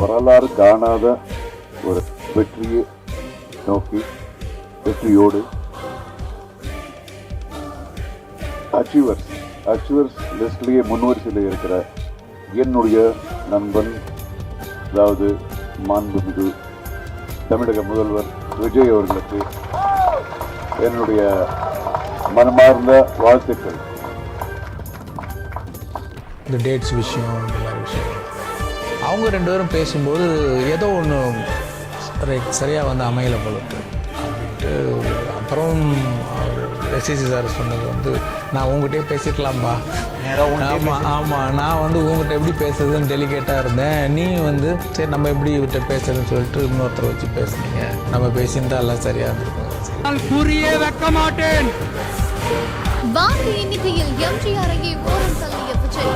வரலாறு காணாத ஒரு வெற்றியை நோக்கி வெற்றியோடு அச்சீவர்ஸ் லிஸ்ட்லேயே முன்வரிசையில் இருக்கிற என்னுடைய நண்பன், அதாவது மாண்புமிகு தமிழக முதல்வர் விஜய் அவர்களுக்கு என்னுடைய மனமார்ந்த வாழ்த்துக்கள். இந்த டேட்ஸ் விஷயம், இந்த மாதிரி விஷயம் அவங்க ரெண்டு பேரும் பேசும்போது ஏதோ ஒன்று சரியாக வந்து அமையலை போலுட்டு அப்படின்ட்டு அப்புறம் எஸ்சிசி சார் சொன்னது வந்து நான் உங்கள்கிட்டயே பேசிக்கலாம்பா. ஆமாம் நான் வந்து உங்கள்கிட்ட எப்படி பேசுறதுன்னு டெலிகேட்டாக இருந்தேன். நீ வந்து சரி நம்ம எப்படி இவர்கிட்ட பேசுறதுன்னு சொல்லிட்டு இன்னொருத்தரை வச்சு பேசுனீங்க. நம்ம பேசியிருந்தா எல்லாம் சரியாக இருந்திருக்கும். புரிய வைக்க மாட்டேன். வாக்கு எண்ணிக்கையில் எம்ஜிஆரையே ஓரம் தள்ளிய விஜய்